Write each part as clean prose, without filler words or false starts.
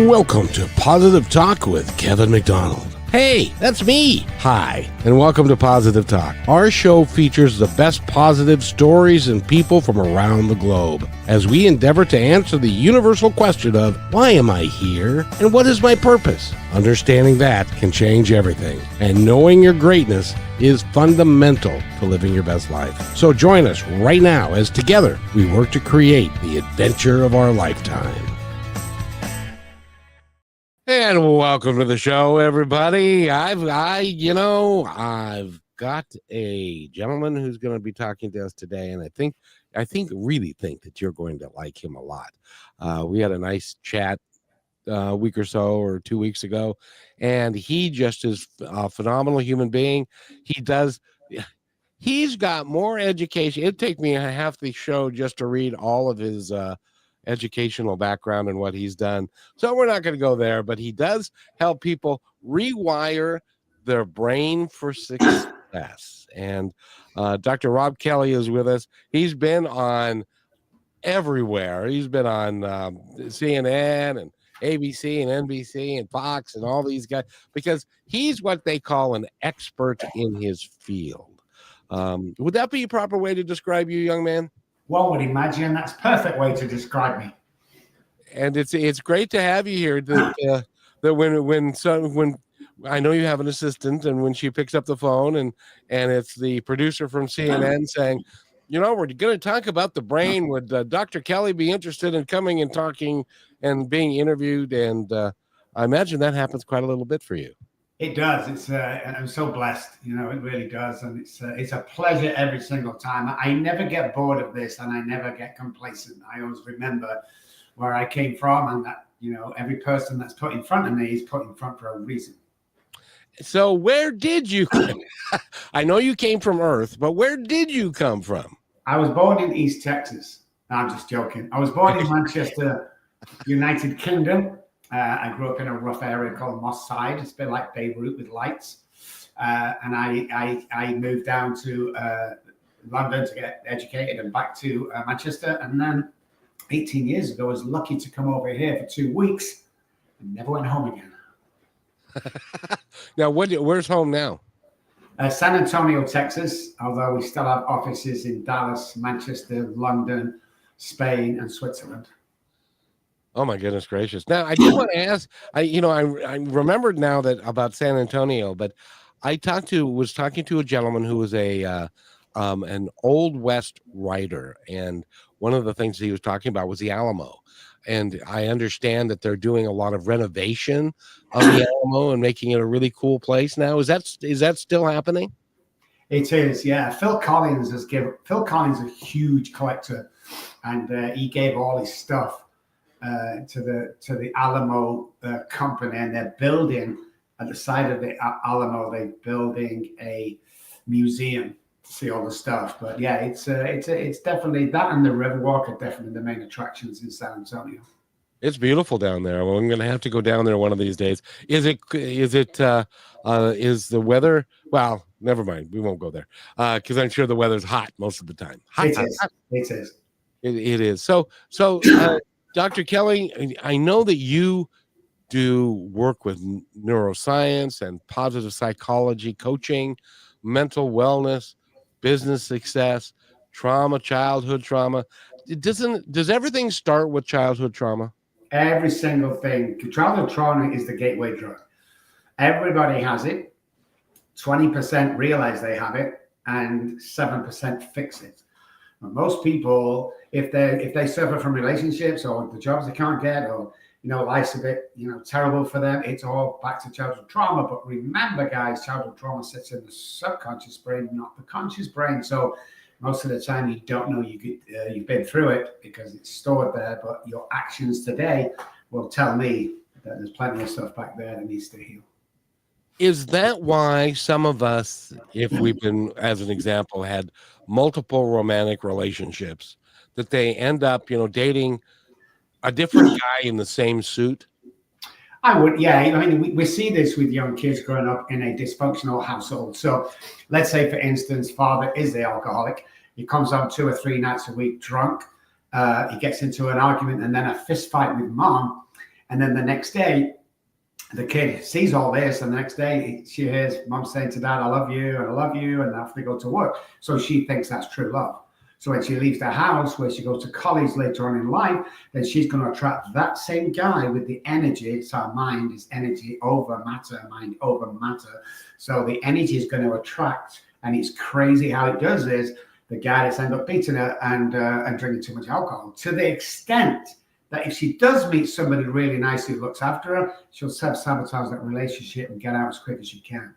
Welcome to Positive Talk with Kevin McDonald. Hey, that's me. Hi, and welcome to Positive Talk. Our show features the best positive stories and people from around the globe as we endeavor to answer the universal question of why am I here and what is my purpose? Understanding that can change everything, and knowing your greatness is fundamental to living your best life. So join us right now as together we work to create the adventure of our lifetime. And welcome to the show, everybody. I've got a gentleman who's going to be talking to us today, and I really think that you're going to like him a lot. We had a nice chat a week or so, or 2 weeks ago, and he just is a phenomenal human being. He's got more education. It'd take me half the show just to read all of his educational background and what he's done. So we're not going to go there, but he does help people rewire their brain for success. And Dr. Robb Kelly is with us. He's been on everywhere. He's been on CNN and ABC and NBC and Fox and all these guys, because he's what they call an expert in his field. Would that be a proper way to describe you, young man? One would imagine that's a perfect way to describe me. And it's great to have you here. That when I know you have an assistant, and when she picks up the phone and it's the producer from CNN saying, we're going to talk about the brain. Would Dr. Kelly be interested in coming and talking and being interviewed? And I imagine that happens quite a little bit for you. It does. It's I'm so blessed. It really does, and it's a pleasure every single time. I never get bored of this, and I never get complacent. I always remember where I came from, and that every person that's put in front of me is put in front for a reason. So where did you? I know you came from Earth, but where did you come from? I was born in East Texas. No, I'm just joking. I was born in Manchester, United Kingdom. I grew up in a rough area called Moss Side. It's a bit like Beirut with lights. And I moved down to London to get educated and back to Manchester. And then 18 years ago, I was lucky to come over here for 2 weeks and never went home again. Now, where's home now? San Antonio, Texas, although we still have offices in Dallas, Manchester, London, Spain, and Switzerland. Oh my goodness gracious! Now I do want to ask. I remembered now that about San Antonio, but I was talking to a gentleman who was an Old West writer, and one of the things he was talking about was the Alamo. And I understand that they're doing a lot of renovation of the Alamo and making it a really cool place now. Is that still happening? It is, yeah. Phil Collins is a huge collector, and he gave all his stuff to the Alamo company, and they're building at the side of the Alamo. They're building a museum to see all the stuff. But yeah, it's definitely that, and the Riverwalk are definitely the main attractions in San Antonio. It's beautiful down there. Well, I'm going to have to go down there one of these days. Is the weather? Well, never mind. We won't go there because I'm sure the weather's hot most of the time. It is. It is. So. Dr. Kelly, I know that you do work with neuroscience and positive psychology, coaching, mental wellness, business success, trauma, childhood trauma. Does everything start with childhood trauma? Every single thing. Childhood trauma is the gateway drug. Everybody has it. 20% realize they have it, and 7% fix it. Most people, if they suffer from relationships or the jobs they can't get, or life's a bit terrible for them, it's all back to childhood trauma. But remember, guys, childhood trauma sits in the subconscious brain, not the conscious brain. So most of the time, you don't know you've been through it because it's stored there. But your actions today will tell me that there's plenty of stuff back there that needs to heal. Is that why some of us, if we've been, as an example, had multiple romantic relationships, that they end up, dating a different guy in the same suit? I would, yeah. I mean, we see this with young kids growing up in a dysfunctional household. So let's say, for instance, father is the alcoholic. He comes home 2 or 3 nights a week drunk. He gets into an argument and then a fist fight with mom. And then the next day, the kid sees all this, and the next day she hears mom saying to dad, I love you, and I love you, and I have to go to work. So she thinks that's true love. So when she leaves the house, where she goes to college later on in life, then she's going to attract that same guy with the energy. It's our mind, is energy over matter, mind over matter. So the energy is going to attract, and it's crazy how it does is the guy that's end up beating her and drinking too much alcohol, to the extent that if she does meet somebody really nice who looks after her, she'll sabotage that relationship and get out as quick as she can.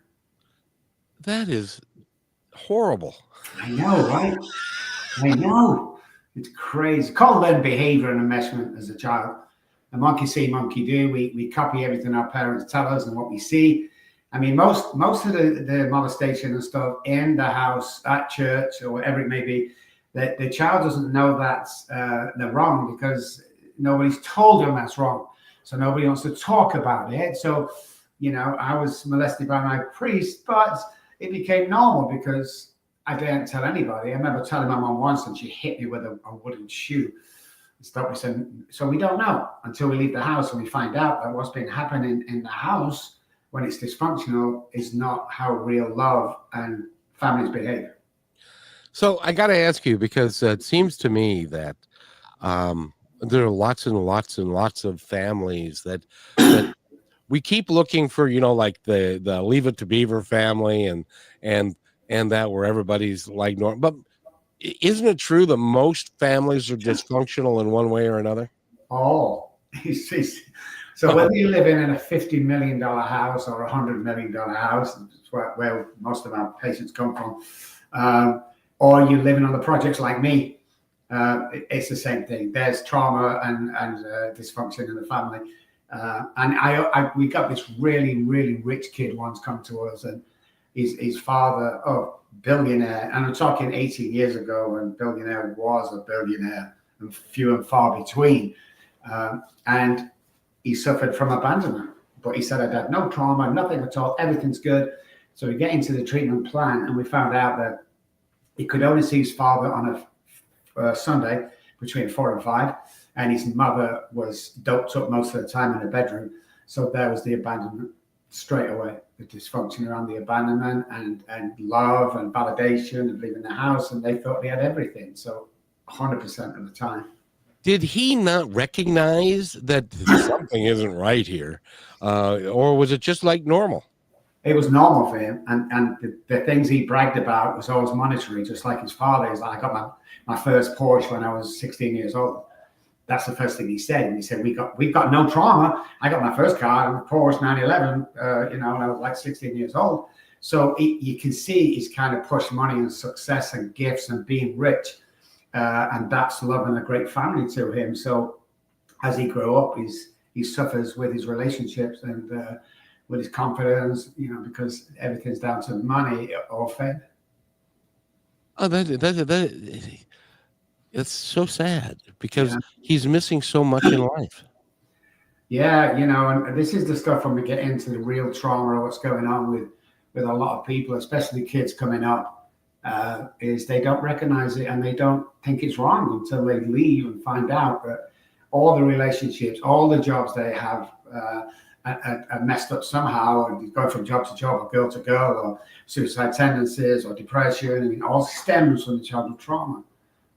That is horrible. I know, right? I know. It's crazy. Call learned behaviour and enmeshment as a child. A monkey see, monkey do. We copy everything our parents tell us and what we see. I mean, most of the molestation and stuff in the house, at church, or whatever it may be, the child doesn't know that's they're wrong because nobody's told them that's wrong. So nobody wants to talk about it. So, I was molested by my priest, but it became normal because I didn't tell anybody. I remember telling my mom once, and she hit me with a wooden shoe. So we don't know until we leave the house and we find out that what's been happening in the house when it's dysfunctional is not how real love and families behave. So I got to ask you, because it seems to me that there are lots and lots and lots of families that we keep looking for, like the Leave It to Beaver family and that where everybody's like normal. But isn't it true that most families are dysfunctional in one way or another? Oh, so whether you're living in a $50 million house or a $100 million house, where most of our patients come from, or you're living on the projects like me, it's the same thing. There's trauma and dysfunction in the family. And we got this really, really rich kid once come to us, and his father, billionaire, and I'm talking 18 years ago when billionaire was a billionaire and few and far between. And he suffered from abandonment, but he said, I had no trauma, nothing at all, everything's good. So we get into the treatment plan, and we found out that he could only see his father on a Sunday between 4 and 5, and his mother was doped up most of the time in the bedroom. So there was the abandonment straight away, the dysfunction around the abandonment and love and validation and leaving the house, and they thought they had everything. So 100% of the time. Did he not recognize that something isn't right here? Or was it just like normal? It was normal for him. And the things he bragged about was always monetary, just like his father. He's like, I got my first Porsche when I was 16 years old. That's the first thing he said. And he said, we've got no trauma. I got my first car, a Porsche 911, when I was like 16 years old. So you can see he's kind of pushed money and success and gifts and being rich. And that's love and a great family to him. So as he grew up, he suffers with his relationships and with his confidence, because everything's down to money or fame. Oh, that's so sad, because he's missing so much in life. Yeah, and this is the stuff when we get into the real trauma or what's going on with a lot of people, especially kids coming up, is they don't recognize it and they don't think it's wrong until they leave and find out that all the relationships, all the jobs they have are messed up somehow, and going from job to job or girl to girl, or suicide tendencies or depression, and it all stems from the childhood trauma,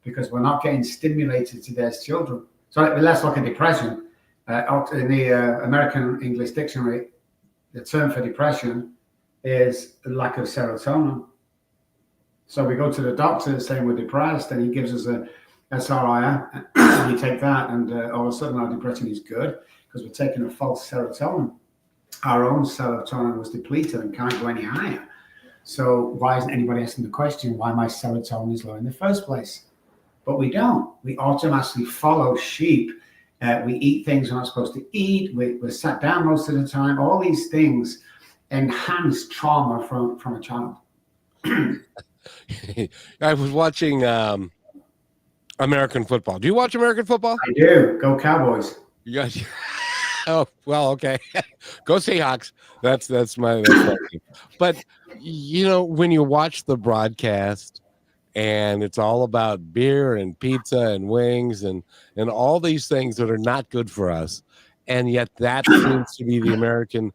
because we're not getting stimulated to their children. So let's look at depression. In the American English Dictionary, the term for depression is the lack of serotonin. So we go to the doctor saying we're depressed, and he gives us a SRI, and you take that, and all of a sudden our depression is good, because we're taking a false serotonin. Our own serotonin was depleted and can't go any higher. So why isn't anybody asking the question why my serotonin is low in the first place? But we don't. We automatically follow sheep. We eat things we're not supposed to eat. We're sat down most of the time. All these things enhance trauma from a child. I was watching American football. Do you watch American football? I do. Go Cowboys. You guys. Oh, well, okay. Go Seahawks. That's my team. But when you watch the broadcast, and it's all about beer and pizza and wings and all these things that are not good for us, and yet that seems to be the American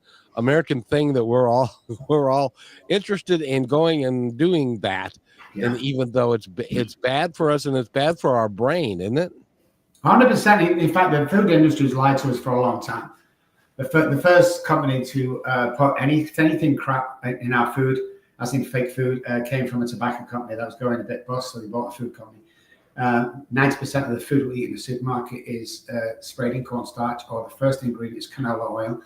thing, that we're all interested in going and doing that. Yeah. And even though it's bad for us and it's bad for our brain, isn't it? 100%. In fact, the food industry has lied to us for a long time. The first company to put anything crap in our food, as in fake food, came from a tobacco company that was going a bit bust, so they bought a food company. 90% of the food we eat in the supermarket is sprayed in cornstarch, or the first ingredient is canola oil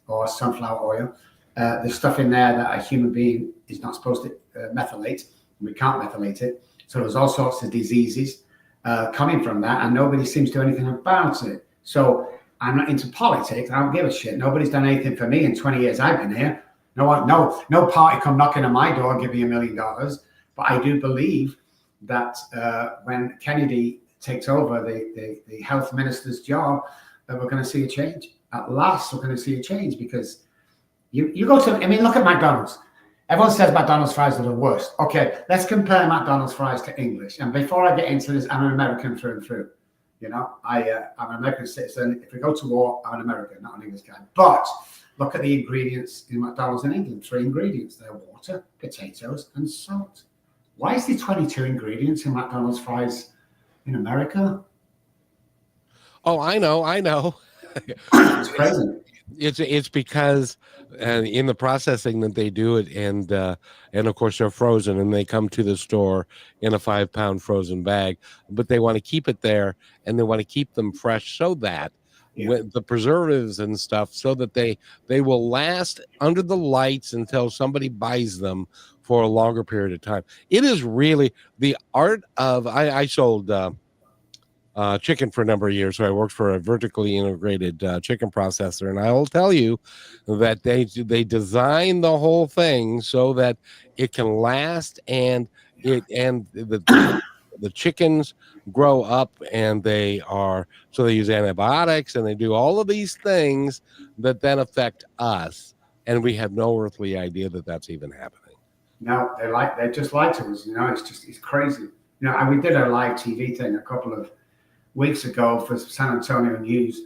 or sunflower oil. There's stuff in there that a human being is not supposed to methylate. We can't methylate it. So there's all sorts of diseases coming from that, and nobody seems to do anything about it. So I'm not into politics. I don't give a shit. Nobody's done anything for me in 20 years I've been here. No party come knocking on my door and give me $1 million. But I do believe that when Kennedy takes over the health minister's job, that we're going to see a change. At last, we're going to see a change, because you go to, I mean, look at McDonald's. Everyone says McDonald's fries are the worst. Okay, let's compare McDonald's fries to English. And before I get into this, I'm an American through and through. You know, I'm an American citizen. If we go to war, I'm an American, not an English guy. But look at the ingredients in McDonald's in England. 3 ingredients. They're water, potatoes, and salt. Why is there 22 ingredients in McDonald's fries in America? Oh, I know. It's crazy. It's because in the processing that they do it, and of course they're frozen, and they come to the store in a 5-pound frozen bag, but they want to keep it there, and they want to keep them fresh, so that with the preservatives and stuff, so that they will last under the lights until somebody buys them for a longer period of time. It is really the art of, I sold chicken for a number of years, so I worked for a vertically integrated chicken processor, and I will tell you that they design the whole thing so that it can last, and the chickens grow up, and they use antibiotics, and they do all of these things that then affect us, and we have no earthly idea that that's even happening. No, they just lied to us. You know, it's crazy. You know, and we did a live TV thing a couple of weeks ago for San Antonio News,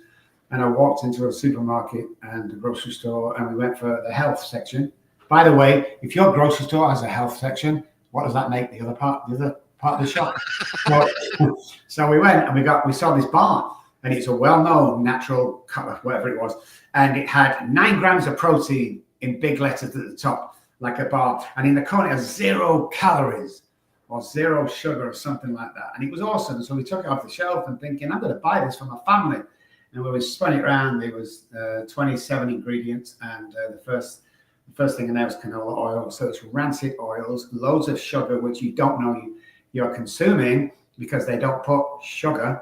and I walked into a supermarket and a grocery store, and we went for the health section. By the way, if your grocery store has a health section, what does that make the other part of the shop? So we went and we saw this bar, and it's a well-known natural color, whatever it was, and it had 9 grams of protein in big letters at the top, like a bar, and in the corner it has 0 calories or 0 sugar or something like that. And it was awesome. So we took it off the shelf and thinking, I'm going to buy this for my family. And when we spun it around, there was 27 ingredients. And the first thing in there was canola oil. So it's rancid oils, loads of sugar, which you don't know you're consuming, because they don't put sugar.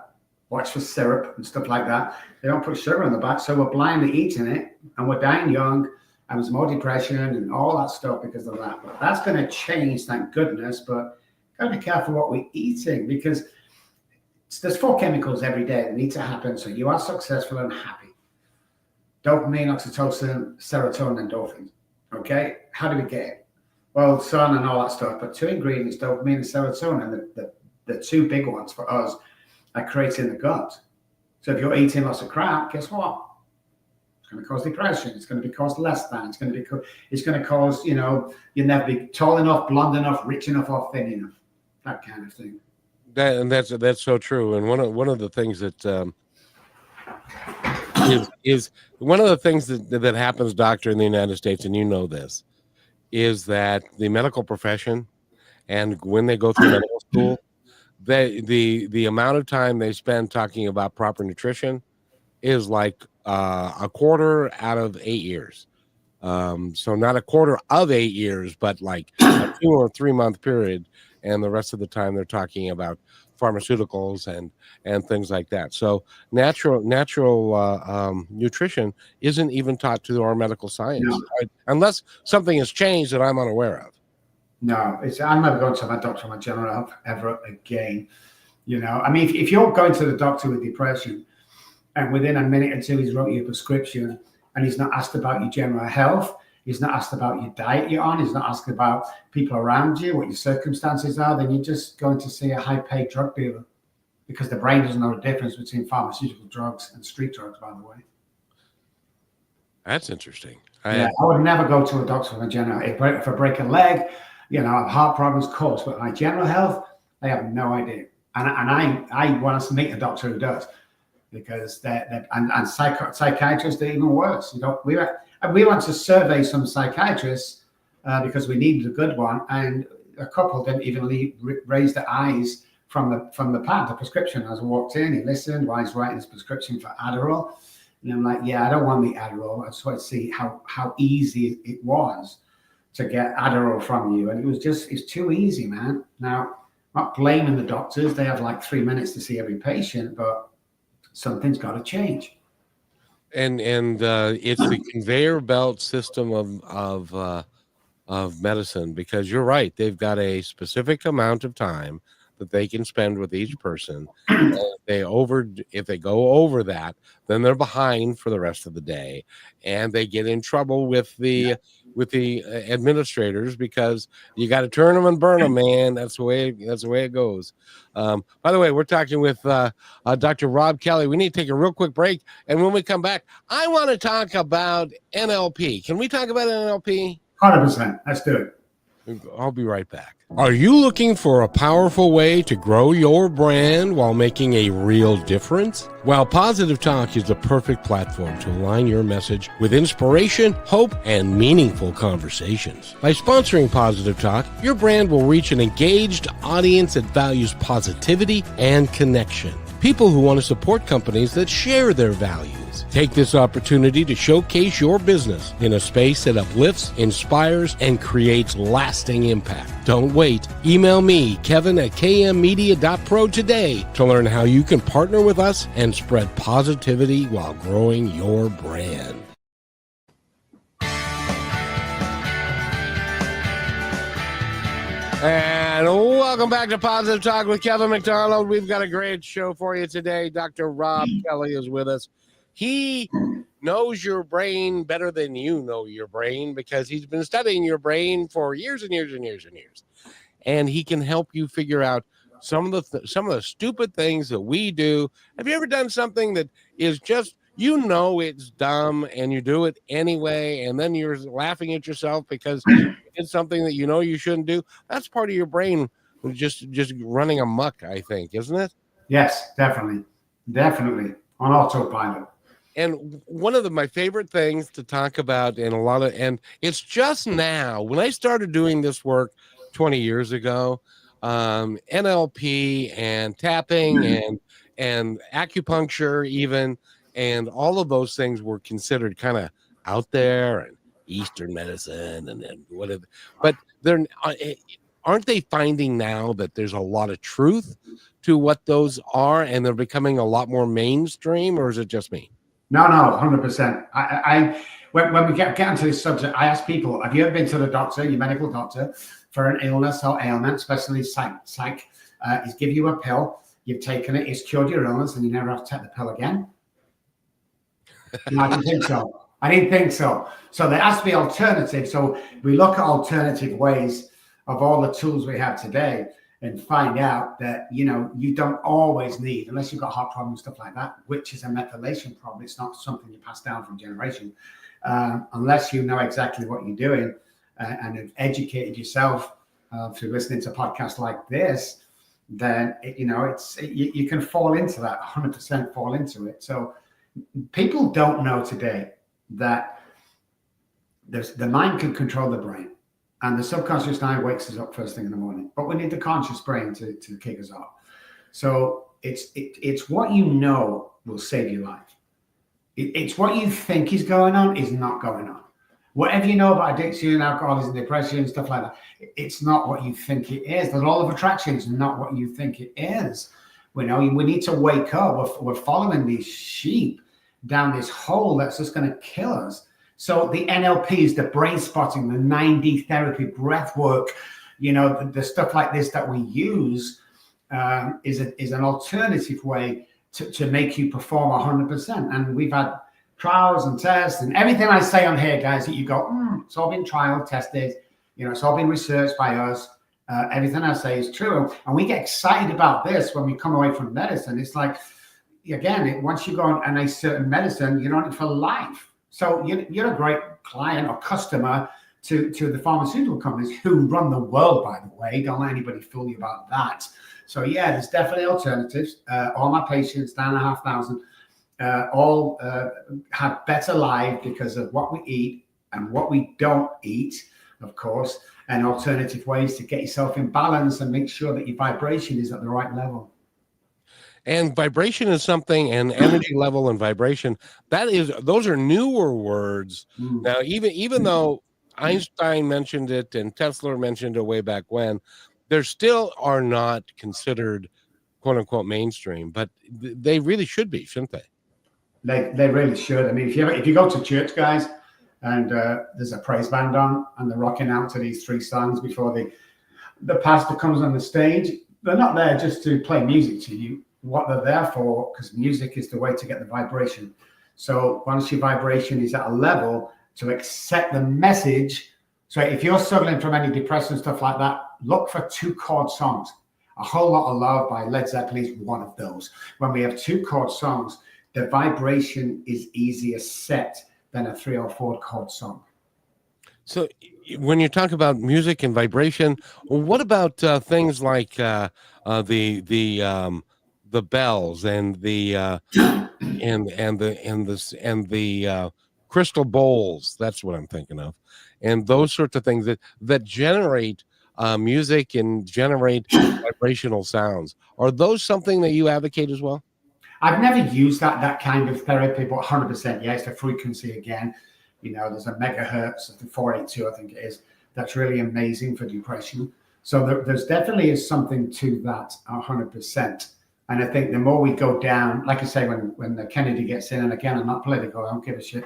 Watch for syrup and stuff like that. They don't put sugar on the back. So we're blindly eating it, and we're dying young. And there's more depression and all that stuff because of that. But that's going to change, thank goodness. But got to be careful what we're eating, because there's 4 chemicals every day that need to happen so you are successful and happy. Dopamine, oxytocin, serotonin, endorphins. Okay? How do we get it? Well, sun and all that stuff, but 2 ingredients, dopamine and serotonin, the 2 big ones for us are created in the gut. So if you're eating lots of crap, guess what? It's going to cause depression. It's going to be caused less than. It's going to cause, you know, you'll never be tall enough, blonde enough, rich enough, or thin enough. That kind of thing. That's so true. And one of the things that is one of the things that happens, doctor, in the United States, and you know this, is that the medical profession, and when they go through medical school, the amount of time they spend talking about proper nutrition is like a quarter out of 8 years. So not a quarter of 8 years, but like a 2 or 3 month period. And the rest of the time they're talking about pharmaceuticals and things like that. So natural nutrition isn't even taught to our medical science, right? Unless something has changed that I'm unaware of. No, I'm never going to my doctor, my general health, ever again. You know, I mean, if you're going to the doctor with depression, and within a minute or 2 he's wrote you a prescription, and he's not asked about your general health, he's not asked about your diet you're on, he's not asked about people around you, what your circumstances are, then you're just going to see a high-paid drug dealer, because the brain doesn't know the difference between pharmaceutical drugs and street drugs, by the way. That's interesting. I would never go to a doctor for my general. If I break a leg, I have heart problems, of course, but my general health, I have no idea. And I want us to meet a doctor who does, because psychiatrists are even worse. We went to survey some psychiatrists because we needed a good one, and a couple didn't even raise their eyes from the pad, the prescription. As I walked in, he listened while he's writing his prescription for Adderall. And I'm like, yeah, I don't want the Adderall. I just want to see how easy it was to get Adderall from you. And it's too easy, man. Now, I'm not blaming the doctors. They have like 3 minutes to see every patient, but something's got to change. And it's the conveyor belt system of medicine, because you're right. They've got a specific amount of time that they can spend with each person. If they go over that, then they're behind for the rest of the day, and they get in trouble with the administrators, because you got to turn them and burn them, man. That's the way it goes. By the way, we're talking with Dr. Robb Kelly. We need to take a real quick break, and when we come back, I want to talk about NLP. Can we talk about NLP? 100%. Let's do it. I'll be right back. Are you looking for a powerful way to grow your brand while making a real difference? Well, Positive Talk is the perfect platform to align your message with inspiration, hope, and meaningful conversations. By sponsoring Positive Talk, your brand will reach an engaged audience that values positivity and connection. People who want to support companies that share their values. Take this opportunity to showcase your business in a space that uplifts, inspires, and creates lasting impact. Don't wait. Email me, Kevin@kmmedia.pro today to learn how you can partner with us and spread positivity while growing your brand. And welcome back to Positive Talk with Kevin McDonald. We've got a great show for you today. Dr. Robb Kelly is with us. He knows your brain better than you know your brain, because he's been studying your brain for years and years and years and years. And he can help you figure out some of the stupid things that we do. Have you ever done something that is just, it's dumb, and you do it anyway, and then you're laughing at yourself because you did something that you shouldn't do? That's part of your brain just running amok, I think, isn't it? Yes, definitely on autopilot. And one of my favorite things to talk about, and it's just now, when I started doing this work 20 years ago, NLP and tapping and acupuncture even, and all of those things were considered kind of out there, and Eastern medicine and whatever. But aren't they finding now that there's a lot of truth to what those are, and they're becoming a lot more mainstream, or is it just me? No, 100%. When we get into this subject, I ask people, have you ever been to the doctor, your medical doctor, for an illness or ailment, especially psych? He's give you a pill, you've taken it, it's cured your illness, and you never have to take the pill again? No, I didn't think so. So there has to be alternatives. So we look at alternative ways of all the tools we have today, and find out that, you don't always need, unless you've got heart problems, stuff like that, which is a methylation problem. It's not something you pass down from generation. Unless you know exactly what you're doing and have educated yourself through listening to podcasts like this, then, you can fall into that, 100% fall into it. So people don't know today that the mind can control the brain. And the subconscious mind wakes us up first thing in the morning, but we need the conscious brain to kick us off. So it's what will save your life. It's what you think is going on is not going on. Whatever you know about addiction, alcoholism, depression, stuff like that, it's not what you think it is. The law of attraction is not what you think it is. We need to wake up. We're following these sheep down this hole that's just going to kill us. So the NLPs, the brain spotting, the 9D therapy, breath work, the stuff like this that we use is an alternative way to make you perform 100%. And we've had trials and tests, and everything I say on here, guys, that you go, it's all been trial tested, it's all been researched by us. Everything I say is true. And we get excited about this when we come away from medicine. It's like, again, once you go on a certain medicine, you're on it for life. So you're a great client or customer to the pharmaceutical companies who run the world, by the way. Don't let anybody fool you about that. So yeah, there's definitely alternatives. All my patients, 9,500, all have better lives because of what we eat and what we don't eat, of course, and alternative ways to get yourself in balance and make sure that your vibration is at the right level. And vibration is something, and energy level and vibration, those are newer words. Now, even though Einstein mentioned it and Tesla mentioned it way back when, they still are not considered quote unquote mainstream, but they really should be, shouldn't they? They really should. I mean, if you go to church, guys, and there's a praise band on and they're rocking out to these 3 songs before the pastor comes on the stage, they're not there just to play music to you. What they're there for, because music is the way to get the vibration. So once your vibration is at a level to accept the message. So if you're struggling from any depression, stuff like that, look for 2-chord songs. A Whole Lot of Love by Led Zeppelin is one of those. When we have 2-chord songs, the vibration is easier set than a 3 or 4-chord song. So when you talk about music and vibration, what about things like the bells and the crystal bowls? That's what I'm thinking of, and those sorts of things that generate music and generate vibrational sounds. Are those something that you advocate as well? I've never used that kind of therapy, but 100%, yeah, it's the frequency again. There's a megahertz, the 482, I think it is. That's really amazing for depression. So there's definitely is something to that, 100%. And I think the more we go down, like I say, when the Kennedy gets in, and again, I'm not political, I don't give a shit.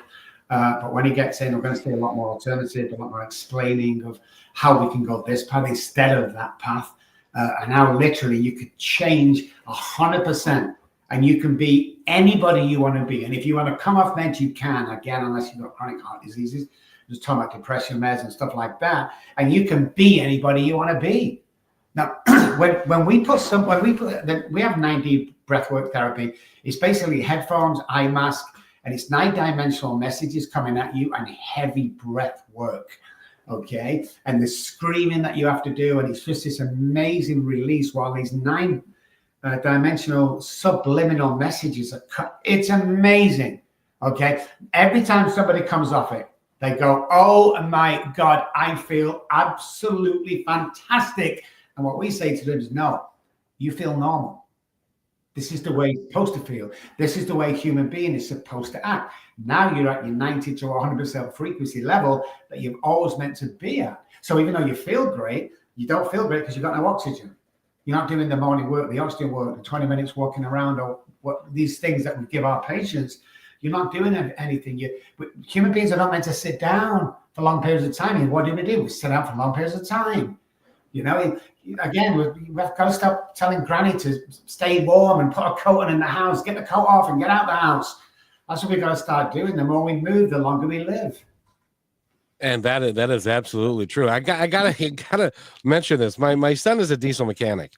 But when he gets in, we're going to see a lot more alternative, a lot more explaining of how we can go this path instead of that path, and how literally you could change 100%, and you can be anybody you want to be. And if you want to come off meds, you can, again, unless you've got chronic heart diseases, just talking about depression meds and stuff like that, and you can be anybody you want to be. Now, when we have 9D breathwork therapy, it's basically headphones, eye mask, and it's 9-dimensional messages coming at you and heavy breath work, okay? And the screaming that you have to do, and it's just this amazing release while these 9-dimensional subliminal messages are cut. It's amazing, okay? Every time somebody comes off it, they go, oh my God, I feel absolutely fantastic. And what we say to them is, no, you feel normal. This is the way it's supposed to feel. This is the way a human being is supposed to act. Now you're at your 90 to 100% frequency level that you've always meant to be at. So even though you feel great, you don't feel great because you've got no oxygen. You're not doing the morning work, the oxygen work, the 20 minutes walking around, or what these things that we give our patients. You're not doing anything. Human beings are not meant to sit down for long periods of time. And what do? We sit down for long periods of time. Again, we've got to stop telling Granny to stay warm and put a coat on in the house, get the coat off and get out the house. That's what we've got to start doing. The more we move, the longer we live. And that is absolutely true. I gotta mention this. My son is a diesel mechanic,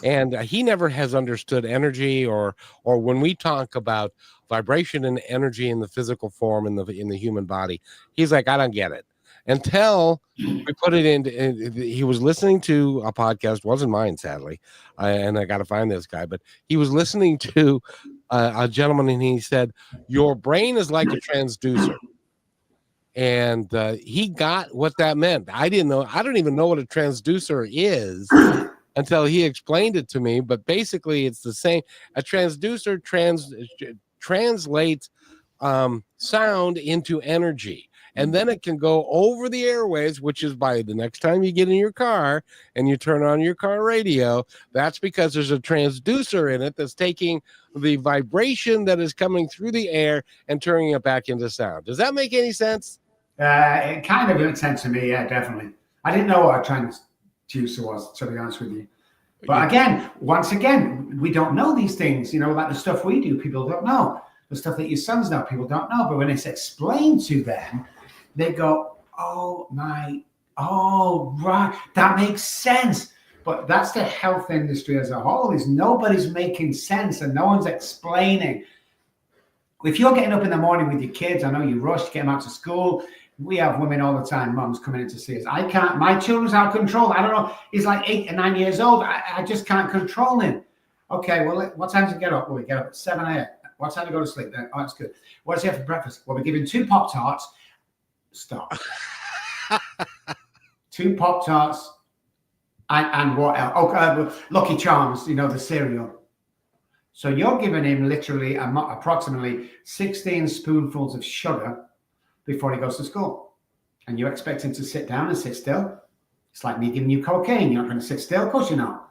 and he never has understood energy or when we talk about vibration and energy in the physical form in the human body. He's like, I don't get it. Until we put it into, he was listening to a podcast, wasn't mine, sadly, and I got to find this guy, but he was listening to a gentleman, and he said, your brain is like a transducer. And he got what that meant. I didn't know. I don't even know what a transducer is until he explained it to me. But basically, it's the same. A transducer translates sound into energy. And then it can go over the airways, which is by the next time you get in your car and you turn on your car radio, that's because there's a transducer in it that's taking the vibration that is coming through the air and turning it back into sound. Does that make any sense? It kind of makes sense to me, yeah, definitely. I didn't know what a transducer was, to be honest with you. But again, once again, we don't know these things, like the stuff we do, people don't know. The stuff that your sons know, people don't know. But when it's explained to them, they go, oh, right, that makes sense. But that's the health industry as a whole, is nobody's making sense and no one's explaining. If you're getting up in the morning with your kids, I know you rush to get them out to school. We have women all the time, mums coming in to see us. I can't, my children's out of control. I don't know. He's like 8 and 9 years old. I just can't control him. Okay, well, what time does he get up? Well, we get up at 7 a.m. What time do you go to sleep then? Oh, that's good. What does he have for breakfast? Well, we're giving 2 Pop-Tarts. Stop. 2 Pop-Tarts and what else? Oh, Lucky Charms, you know, the cereal. So you're giving him literally approximately 16 spoonfuls of sugar before he goes to school. And you expect him to sit down and sit still. It's like me giving you cocaine. You're not going to sit still. Of course you're not.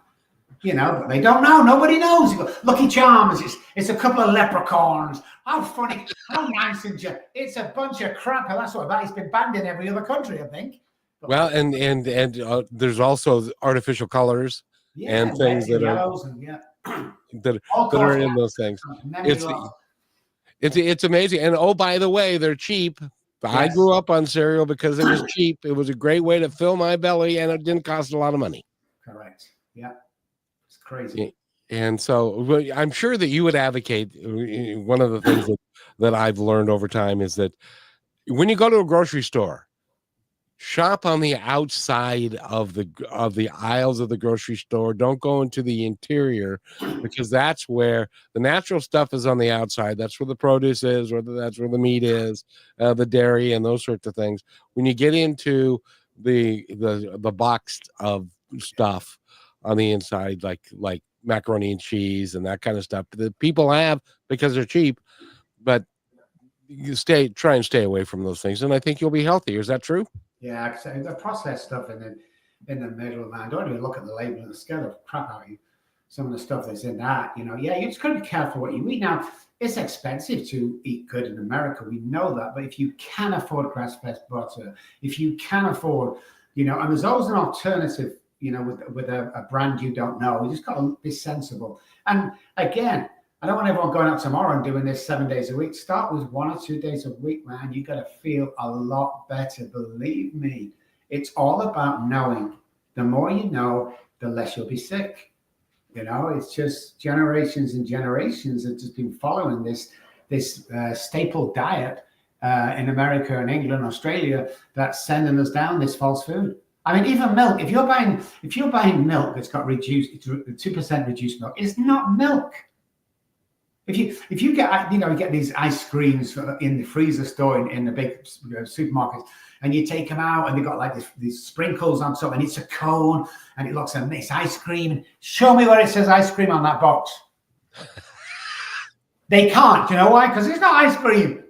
You know, but they don't know. Nobody knows. You go, Lucky Charms. It's a couple of leprechauns. How funny. How nice and it's a bunch of crap. And that's what that. It's been banned in every other country, I think. But, well, and there's also artificial colors and things that are that are in those things. It's amazing. And oh, by the way, they're cheap. Yes. I grew up on cereal because it was cheap. It was a great way to fill my belly, and it didn't cost a lot of money. Correct. Yeah. It's crazy. And so I'm sure that you would advocate. One of the things that I've learned over time is that when you go to a grocery store, shop on the outside of the aisles of the grocery store. Don't go into the interior, because that's where the natural stuff is on the outside. That's where the produce is, or that's where the meat is, the dairy and those sorts of things. When you get into the boxed of stuff on the inside, like macaroni and cheese and that kind of stuff that people have because they're cheap, but you try and stay away from those things, and I think you'll be healthier. Is that true? Yeah, so the processed stuff in the middle, man. Don't even look at the label and the scale of crap out of you. Some of the stuff that's in that, you know. Yeah, you just got to be careful what you eat. Now, it's expensive to eat good in America. We know that, but if you can afford grass-fed butter, if you can afford, you know, and there's always an alternative, you know, with a brand you don't know. You just got to be sensible. And again, I don't want everyone going out tomorrow and doing this 7 days a week. Start with 1 or 2 days a week, man. You got to feel a lot better. Believe me. It's all about knowing. The more you know, the less you'll be sick. You know, it's just generations and generations have just been following this staple diet in America and England, Australia, that's sending us down this false food. I mean, even milk. If you're buying milk that's got reduced 2% reduced milk, it's not milk. If you get, you know, you get these ice creams in the freezer store in the big supermarkets, and you take them out and they've got like these sprinkles on top, and it's a cone and it looks like it's ice cream. Show me where it says ice cream on that box. They can't. You know why? Because it's not ice cream.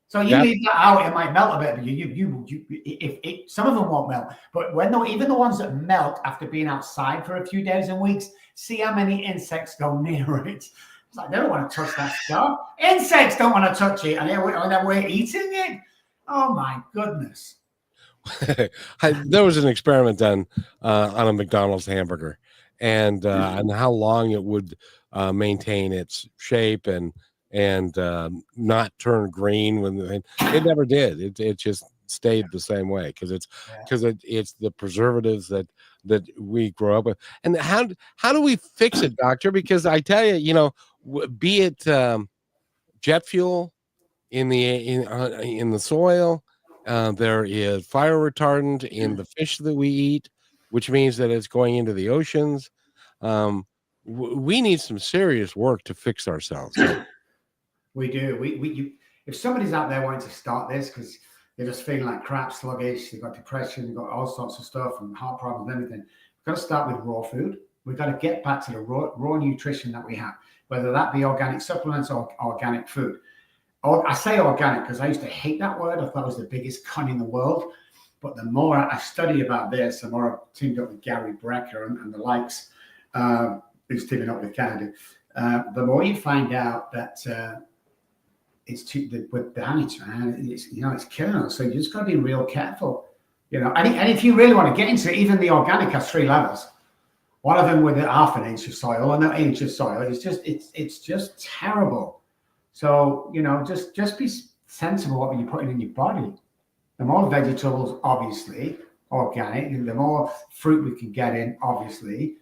So you leave that out, it might melt a bit. But some of them won't melt. But even the ones that melt after being outside for a few days and weeks, see how many insects go near it. It's like, they don't want to touch that stuff. Insects don't want to touch it, and then we're eating it. Oh my goodness. There was an experiment done on a McDonald's hamburger, and how long it would maintain its shape and not turn green when it never did. It just stayed the same way because it's the preservatives that we grow up with. And how do we fix it, doctor? Because I tell you, you know, be it jet fuel in the soil, there is fire retardant in the fish that we eat, which means that it's going into the oceans. We need some serious work to fix ourselves. We do. If somebody's out there wanting to start this because they're just feeling like crap, sluggish, they've got depression, they've got all sorts of stuff and heart problems and everything, we've got to start with raw food. We've got to get back to the raw nutrition that we have, whether that be organic supplements or organic food. I say organic because I used to hate that word. I thought it was the biggest con in the world. But the more I study about this, the more I've teamed up with Gary Brecker and the likes, who's teaming up with Kennedy, the more you find out that with damage, man. It's killing us. So you just got to be real careful, you know. And if you really want to get into it, even the organic has 3 levels. One of them with half an inch of soil and an inch of soil. It's just terrible. So, you know, just be sensible what you're putting in your body. The more vegetables, obviously, organic, and the more fruit we can get in, obviously,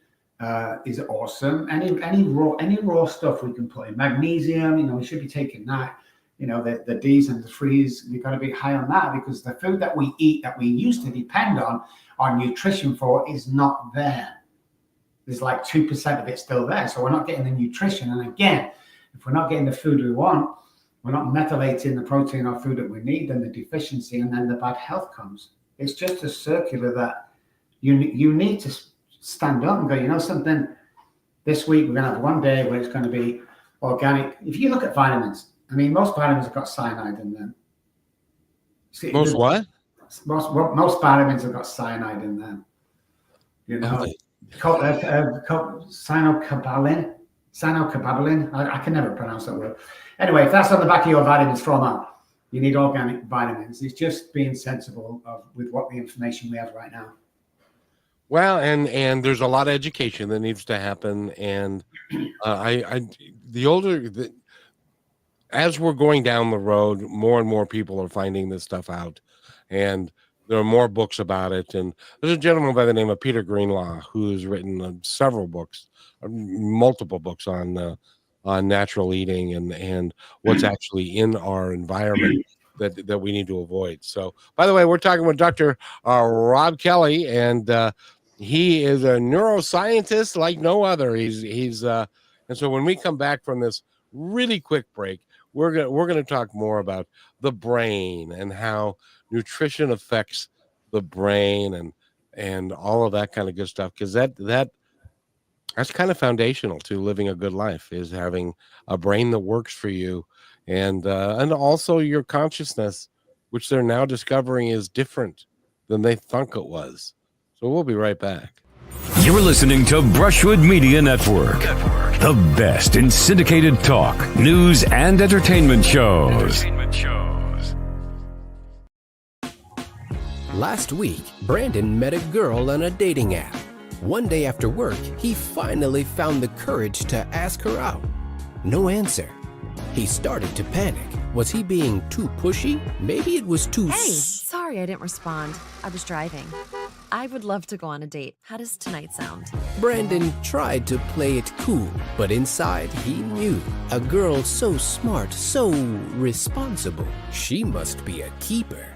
is awesome. Any raw stuff we can put in. Magnesium, you know, we should be taking that. you know, the D's and the threes, you've got to be high on that, because the food that we eat that we used to depend on our nutrition for is not there. There's like 2% of it still there. So we're not getting the nutrition. And again, if we're not getting the food we want, we're not methylating the protein or food that we need, then the deficiency and then the bad health comes. It's just a circular that you need to stand up and go, you know something, this week we're going to have one day where it's going to be organic. If you look at vitamins, I mean, most vitamins have got cyanide in them. Most what? Most vitamins have got cyanide in them. You know, cyanocobalamin. I can never pronounce that word. Anyway, if that's on the back of your vitamins, throw them out. You need organic vitamins. It's just being sensible with what the information we have right now. Well, and there's a lot of education that needs to happen, and as we're going down the road, more and more people are finding this stuff out, and there are more books about it. And there's a gentleman by the name of Peter Greenlaw who's written several books, multiple books on natural eating and what's actually in our environment that we need to avoid. So, by the way, we're talking with Dr. Robb Kelly, and he is a neuroscientist like no other. He's and so when we come back from this really quick break, we're gonna talk more about the brain and how nutrition affects the brain and all of that kind of good stuff, because that's kind of foundational to living a good life, is having a brain that works for you, and also your consciousness, which they're now discovering is different than they thought it was. So we'll be right back. You're listening to Brushwood Media Network, the best in syndicated talk, news, and entertainment shows. Last week, Brandon met a girl on a dating app. One day after work, he finally found the courage to ask her out. No answer. He started to panic. Was he being too pushy? Maybe it was too... Hey, sorry I didn't respond. I was driving. I would love to go on a date. How does tonight sound? Brandon tried to play it cool, but inside he knew. A girl so smart, so responsible. She must be a keeper.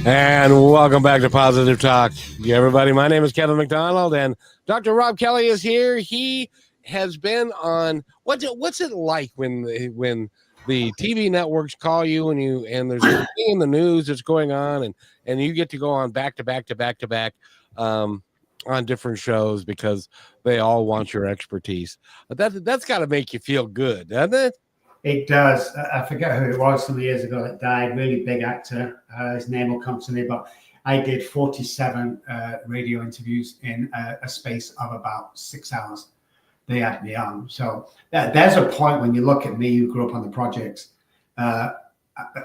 And welcome back to Positive Talk, everybody. My name is Kevin McDonald, and Dr. Robb Kelly is here. He has been on. What's it like when the TV networks call you and there's a thing in the news that's going on, and you get to go on back to back on different shows because they all want your expertise. That's got to make you feel good, doesn't it? It does. I forget who it was some years ago that died, really big actor. His name will come to me, but I did 47 radio interviews in a space of about 6 hours. They had me on. So there's a point when you look at me, who grew up on the projects,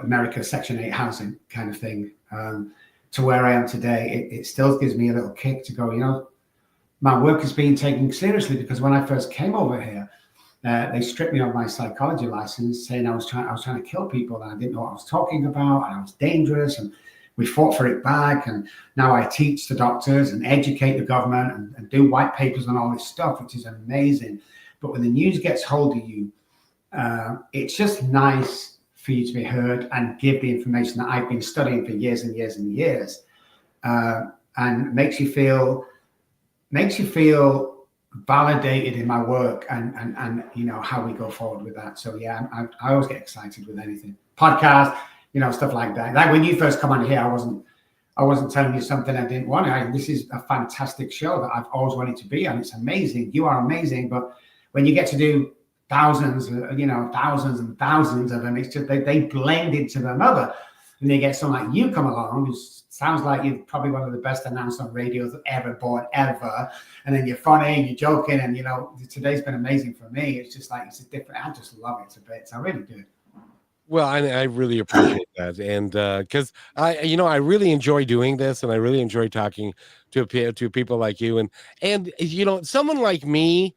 America Section 8 housing kind of thing, to where I am today. It still gives me a little kick to go, you know, my work is being taken seriously, because when I first came over here, they stripped me of my psychology license, saying I was trying to kill people, and I didn't know what I was talking about, and I was dangerous, and we fought for it back. And now I teach the doctors and educate the government and do white papers on all this stuff, which is amazing. But when the news gets hold of you, it's just nice for you to be heard and give the information that I've been studying for years and years and years, and makes you feel validated in my work and you know how we go forward with that. So yeah, I always get excited with anything, podcast, you know, stuff like that. Like when you first come on here, I wasn't telling you something I didn't want. This is a fantastic show that I've always wanted to be on. It's amazing. You are amazing. But when you get to do thousands and thousands of them, it's just they blend into another. And you get someone like you come along, who sounds like you're probably one of the best announcers on radios ever born, ever. And then you're funny and you're joking. And, you know, today's been amazing for me. It's just like, it's a different, I just love it a bit. I really do. Well, I really appreciate that. And because I really enjoy doing this, and I really enjoy talking to people like you. And, you know, someone like me,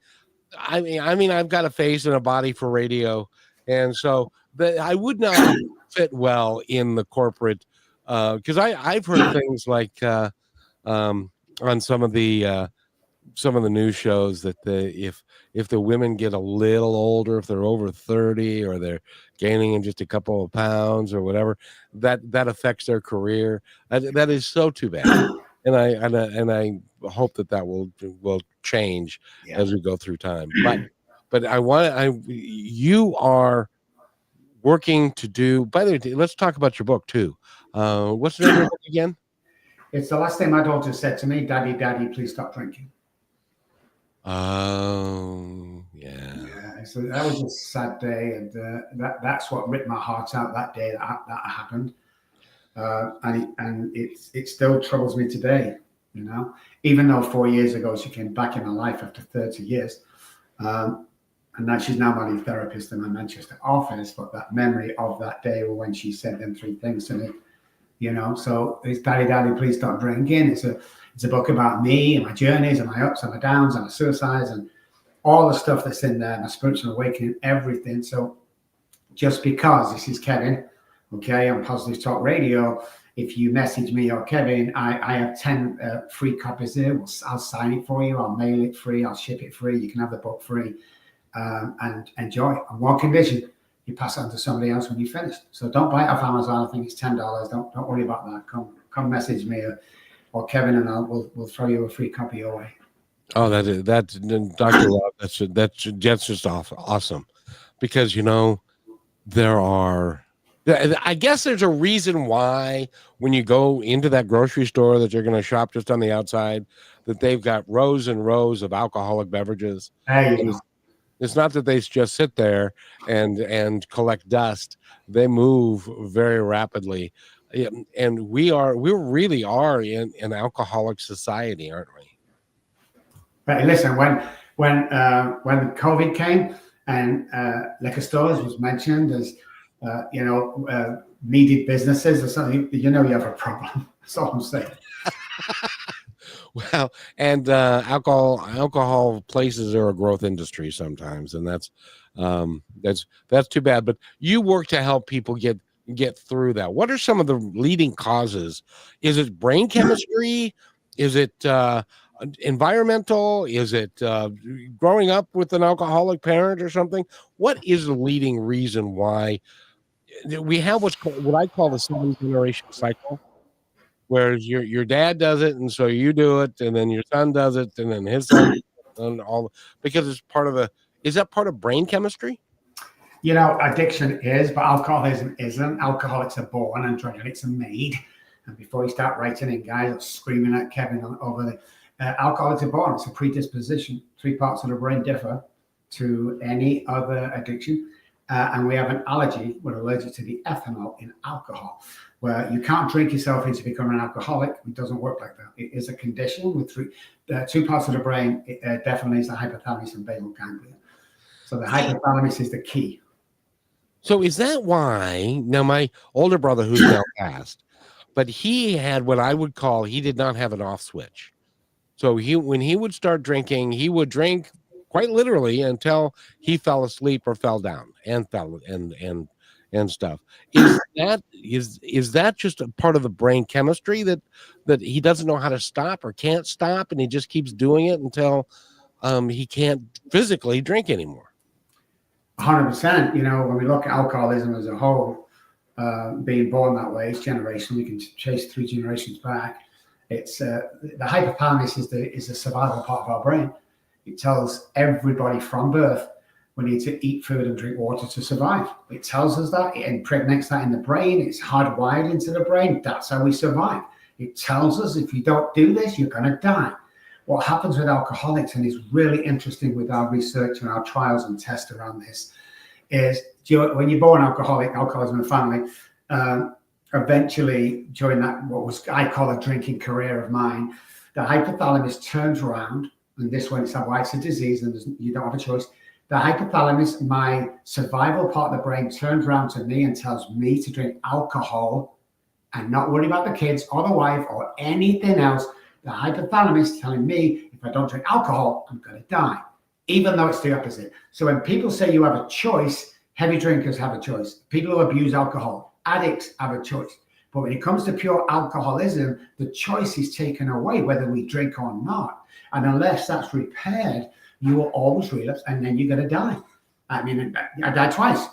I mean, I've got a face and a body for radio. And so I would not fit well in the corporate because I've heard things like on some of the news shows that if the women get a little older, if they're over 30 or they're gaining in just a couple of pounds or whatever, that affects their career. That is so too bad. And I hope that will change as we go through time. But you are working to do. By the way, let's talk about your book too. What's the name of your book again? It's the last thing my daughter said to me, "Daddy, Daddy, please stop drinking." Oh, yeah. So that was a sad day, and that's what ripped my heart out that day that happened. And it still troubles me today, you know, even though 4 years ago she came back in my life after 30 years. And now she's now my therapist in my Manchester office. But that memory of that day when she said them 3 things to me, you know, so it's Daddy, Daddy, please stop drinking. It's a book about me and my journeys and my ups and my downs and my suicides and all the stuff that's in there, my spiritual awakening, everything. So just because this is Kevin, okay, on Positive Talk Radio, if you message me or Kevin, I have 10 free copies there. I'll sign it for you. I'll mail it free. I'll ship it free. You can have the book free and enjoy it. On one condition, you pass it on to somebody else when you finish. So don't buy it off Amazon. I think it's $10. Don't worry about that. Come message me or Kevin, and we'll throw you a free copy your way. Oh, that's Dr. Robb. That's just awesome, because you know I guess there's a reason why when you go into that grocery store that you're going to shop just on the outside, that they've got rows and rows of alcoholic beverages. It's not that they just sit there and collect dust. They move very rapidly. And we really are in an alcoholic society, aren't we? But listen, when COVID came and liquor stores was mentioned as needed businesses or something, you know you have a problem. That's all I'm saying. Well, and alcohol places are a growth industry sometimes, and that's too bad. But you work to help people get through that. What are some of the leading causes? Is it brain chemistry? Is it environmental? Is it growing up with an alcoholic parent or something? What is the leading reason why we have what I call the 7-generation cycle, where your dad does it, and so you do it, and then your son does it, and then his son, and all, because it's part of is that part of brain chemistry? You know, addiction is, but alcoholism isn't. Alcoholics are born and drug addicts are made. And before you start writing in, guys, or screaming at Kevin over the alcoholics are born. It's a predisposition. 3 parts of the brain differ to any other addiction. And we have an allergy. We're allergic to the ethanol in alcohol, where you can't drink yourself into becoming an alcoholic. It doesn't work like that. It is a condition with 2 parts of the brain. It definitely is the hypothalamus and basal ganglia. So the hypothalamus is the key. So is that why, now my older brother, who's now passed, but he had what I would call, he did not have an off switch. So when he would start drinking, he would drink quite literally until he fell asleep or fell down and fell and stuff. Is that just a part of the brain chemistry that he doesn't know how to stop or can't stop, and he just keeps doing it until he can't physically drink anymore? 100%. You know, when we look at alcoholism as a whole, being born that way, it's generational. We can chase 3 generations back. It's the hypothalamus is the survival part of our brain. It tells everybody from birth we need to eat food and drink water to survive. It tells us that. It impregnates that in the brain. It's hardwired into the brain. That's how we survive. It tells us if you don't do this, you're going to die. What happens with alcoholics, and is really interesting with our research and our trials and tests around this, is when you're born alcoholic, alcoholism in the family, eventually during that, what I call a drinking career of mine, the hypothalamus turns around, and this one, it's a disease, and you don't have a choice. The hypothalamus, my survival part of the brain, turns around to me and tells me to drink alcohol and not worry about the kids or the wife or anything else. The hypothalamus telling me if I don't drink alcohol, I'm going to die, even though it's the opposite. So when people say you have a choice, heavy drinkers have a choice. People who abuse alcohol, addicts have a choice. But when it comes to pure alcoholism, the choice is taken away whether we drink or not. And unless that's repaired, you will always relapse, and then you're going to die. I mean, I died twice.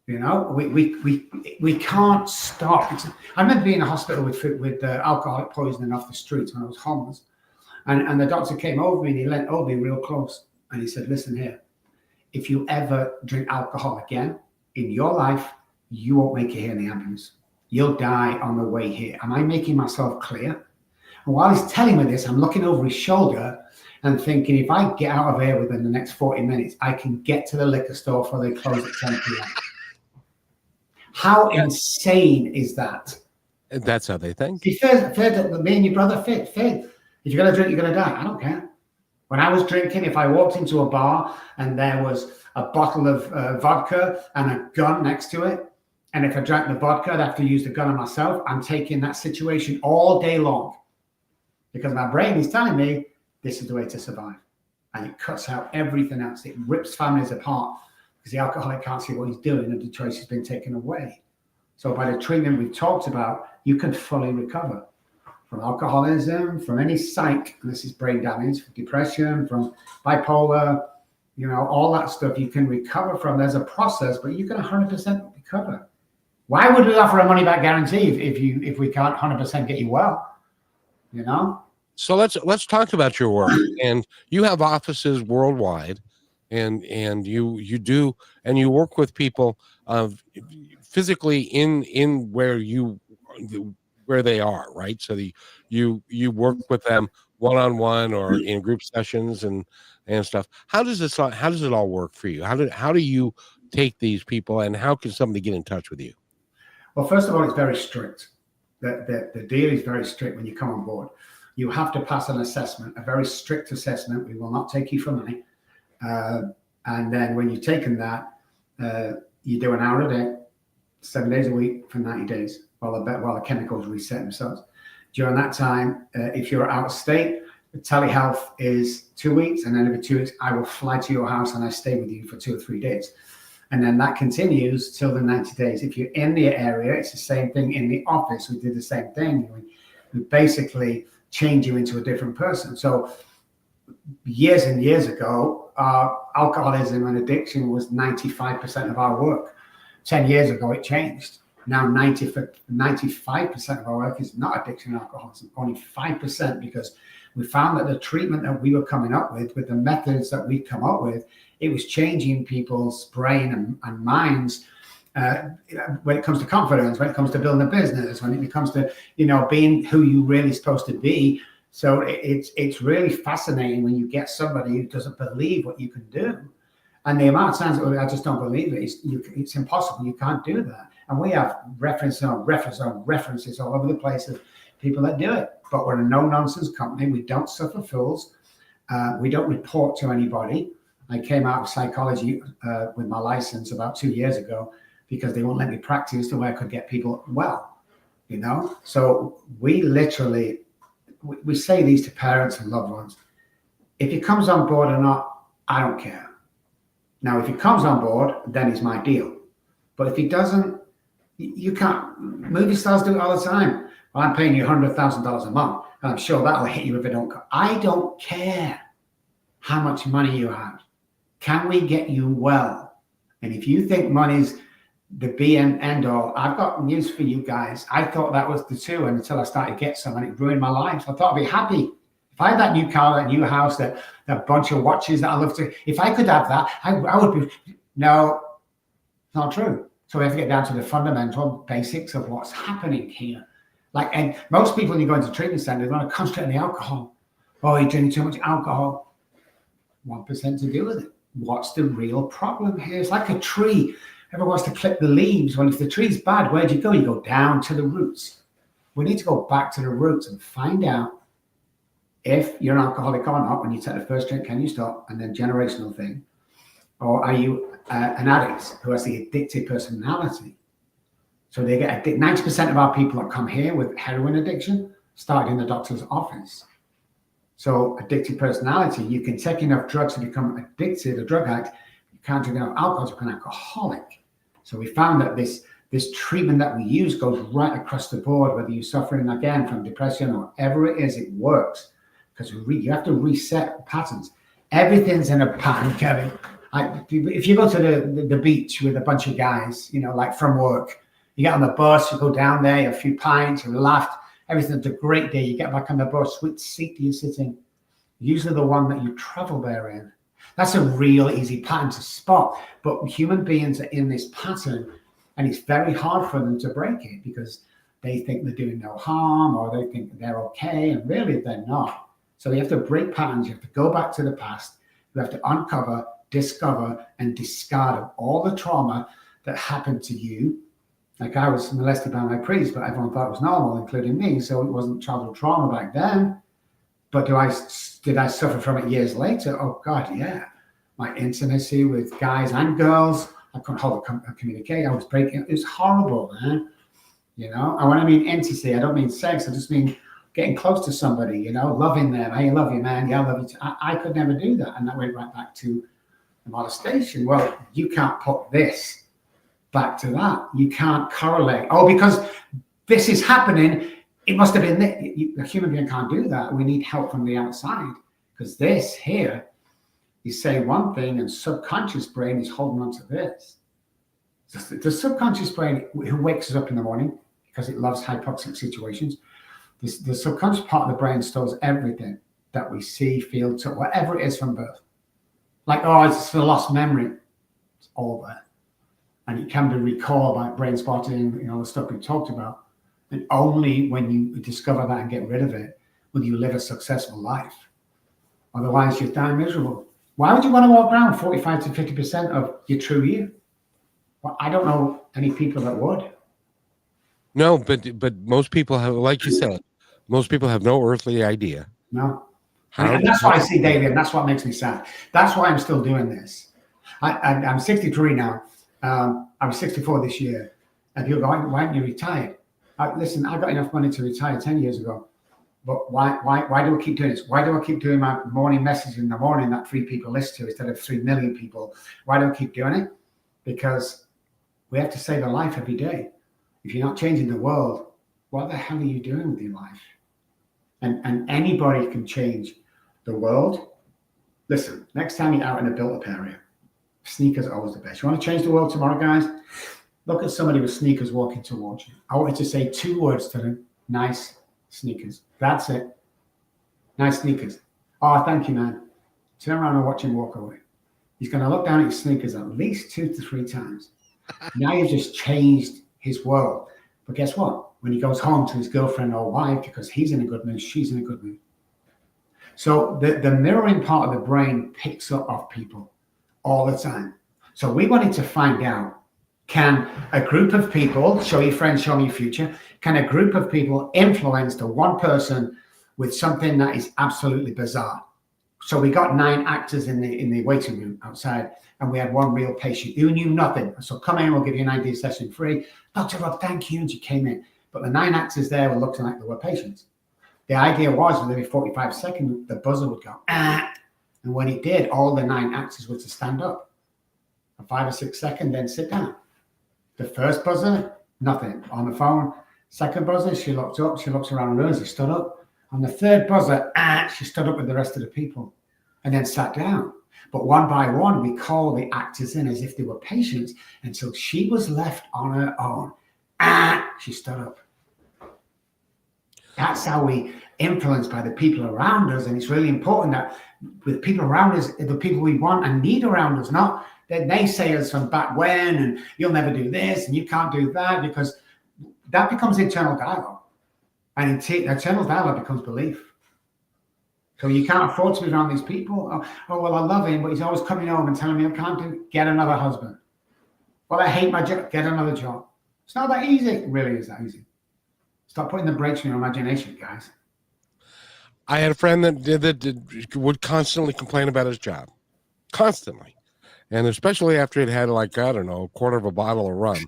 You know, we can't stop. I remember being in a hospital with alcoholic poisoning off the streets when I was homeless. And the doctor came over me and he leant over me real close. And he said, listen here, if you ever drink alcohol again in your life, you won't make it here in the ambulance. You'll die on the way here. Am I making myself clear? And while he's telling me this, I'm looking over his shoulder and thinking, if I get out of here within the next 40 minutes, I can get to the liquor store before they close at 10 p.m. How insane is that? That's how they think. See, me and your brother, Fit. If you're going to drink, you're going to die. I don't care. When I was drinking, if I walked into a bar and there was a bottle of vodka and a gun next to it, and if I drank the vodka, I'd have to use the gun on myself. I'm taking that situation all day long because my brain is telling me this is the way to survive. And it cuts out everything else. It rips families apart because the alcoholic can't see what he's doing and the choice has been taken away. So by the treatment we've talked about, you can fully recover from alcoholism, from any psych, and this is brain damage, from depression, from bipolar, you know, all that stuff you can recover from. There's a process, but you can 100% recover. Why would we offer a money back guarantee if we can't 100% get you well? You know? So let's talk about your work. And you have offices worldwide, and you do, and you work with people physically in where they are, right? So you work with them one-on-one or in group sessions and stuff. How does it all work for you? How do you take these people, and how can somebody get in touch with you? Well, first of all, it's very strict. The deal is very strict when you come on board. You have to pass an assessment, a very strict assessment. We will not take you for money. And then when you've taken that, you do an hour a day, 7 days a week for 90 days while the chemicals reset themselves. During that time, if you're out of state, the telehealth is 2 weeks. And then every 2 weeks, I will fly to your house and I stay with you for 2 or 3 days. And then that continues till the 90 days. If you're in the area, it's the same thing. In the office, we did the same thing. We basically change you into a different person. So years and years ago, alcoholism and addiction was 95% of our work. 10 years ago, it changed. Now 95% of our work is not addiction and alcoholism, only 5%, because we found that the treatment that we were coming up with the methods that we come up with, it was changing people's brain and minds when it comes to confidence, when it comes to building a business, when it comes to, you know, being who you really supposed to be. So it's really fascinating when you get somebody who doesn't believe what you can do. And the amount of times that I just don't believe it, it's impossible. You can't do that. And we have references all over the place of people that do it. But we're a no-nonsense company. We don't suffer fools. We don't report to anybody. I came out of psychology with my license about 2 years ago because they won't let me practice the way I could get people well, you know? So we literally, we say these to parents and loved ones. If he comes on board or not, I don't care. Now, if he comes on board, then it's my deal. But if he doesn't, you can't. Movie stars do it all the time. Well, I'm paying you $100,000 a month, and I'm sure that'll hit you if I don't. I don't care how much money you have. Can we get you well? And if you think money's the be and end all, I've got news for you guys. I thought that was the two until I started to get some, and it ruined my life. I thought I'd be happy. If I had that new car, that new house, that bunch of watches that I love to, if I could have that, I would be. No, it's not true. So we have to get down to the fundamental basics of what's happening here. Like, and most people, when you go into treatment centers, want to concentrate on the alcohol. Oh, you're drinking too much alcohol. 1% to do with it. What's the real problem here? It's like a tree. Everyone wants to clip the leaves. Well, if the tree's bad, where do you go? You go down to the roots. We need to go back to the roots and find out if you're an alcoholic or not. When you take the first drink, can you stop? And then generational thing. Or are you an addict who has the addictive personality? So they get 90% of our people that come here with heroin addiction started in the doctor's office. So addictive personality, you can take enough drugs to become addicted, a drug addict. You can't drink enough alcohol to become an alcoholic. So we found that this this treatment that we use goes right across the board, whether you're suffering again from depression or whatever it is, it works. Because you have to reset patterns. Everything's in a pattern, Kevin. If you go to the beach with a bunch of guys, you know, like from work, you get on the bus, you go down there, you have a few pints, you laughed, everything's a great day. You get back on the bus, which seat do you sit in? Usually the one that you travel there in. That's a real easy pattern to spot. But human beings are in this pattern, and it's very hard for them to break it because they think they're doing no harm, or they think they're okay, and really they're not. So you have to break patterns. You have to go back to the past. You have to uncover, discover, and discard all the trauma that happened to you. Like I was molested by my priest, but everyone thought it was normal, including me. So it wasn't childhood trauma back then. But did I suffer from it years later? Oh God, yeah. My intimacy with guys and girls, I couldn't hold a communicate. I was breaking. It was horrible, man. You know, and when I mean intimacy, I don't mean sex. I just mean getting close to somebody, you know, loving them. Hey, I love you, man. Yeah, I love you too. I could never do that. And that went right back to the molestation. Well, you can't put this back to that. You can't correlate. Oh, because this is happening, it must have been this. A human being can't do that. We need help from the outside, because this here is saying one thing and subconscious brain is holding on to this. The subconscious brain, who wakes us up in the morning because it loves hypoxic situations, the subconscious part of the brain stores everything that we see, feel, touch, whatever it is from birth. Like, oh, it's a lost memory. It's all there. And it can be recalled by brain spotting, you know, the stuff we talked about. And only when you discover that and get rid of it will you live a successful life. Otherwise, you're dying miserable. Why would you want to walk around 45 to 50% of your true you? Well, I don't know any people that would. No, but most people have, like you said, most people have no earthly idea. No. And that's what I see daily, and that's what makes me sad. That's why I'm still doing this. I'm 63 now. I was 64 this year. And people go, why haven't you retired? Listen, I got enough money to retire 10 years ago. But why do I keep doing this? Why do I keep doing my morning message in the morning that 3 people listen to instead of 3 million people? Why do I keep doing it? Because we have to save a life every day. If you're not changing the world, what the hell are you doing with your life? And anybody can change the world. Listen, next time you're out in a built-up area, sneakers are always the best. You want to change the world tomorrow, guys? Look at somebody with sneakers walking towards you. I want you to say 2 words to them. Nice sneakers. That's it. Nice sneakers. Oh, thank you, man. Turn around and watch him walk away. He's going to look down at your sneakers at least 2 to 3 times. Now you've just changed his world. But guess what? When he goes home to his girlfriend or wife, because he's in a good mood, she's in a good mood. So the mirroring part of the brain picks up off people all the time. So we wanted to find out, can a group of people, show your friends, show me your future, can a group of people influence the one person with something that is absolutely bizarre? So we got 9 actors in the waiting room outside, and we had 1 real patient who knew nothing. So come in, we'll give you an ID session free. Dr. Robb, thank you. And she came in. But the 9 actors there were looking like they were patients. The idea was within every 45 seconds, the buzzer would go, ah. And when it did, all the 9 actors were to stand up. For 5 or 6 seconds, then sit down. The first buzzer, nothing. On the phone. Second buzzer, she looked up. She looks around the room. She stood up. On the third buzzer, she stood up with the rest of the people and then sat down. But one by one, we called the actors in as if they were patients until she was left on her own. She stood up. That's how we influenced by the people around us. And it's really important that with people around us, the people we want and need around us, not the naysayers from back when, and you'll never do this and you can't do that, because that becomes internal dialogue. And internal dialogue becomes belief. So you can't afford to be around these people. Oh, well, I love him, but he's always coming home and telling me I can't get another husband. Well, I hate my job, get another job. It's not that easy. It really is that easy. Stop putting the brakes on your imagination, guys. I had a friend that would constantly complain about his job. Constantly. And especially after he'd had, like, I don't know, a quarter of a bottle of rum.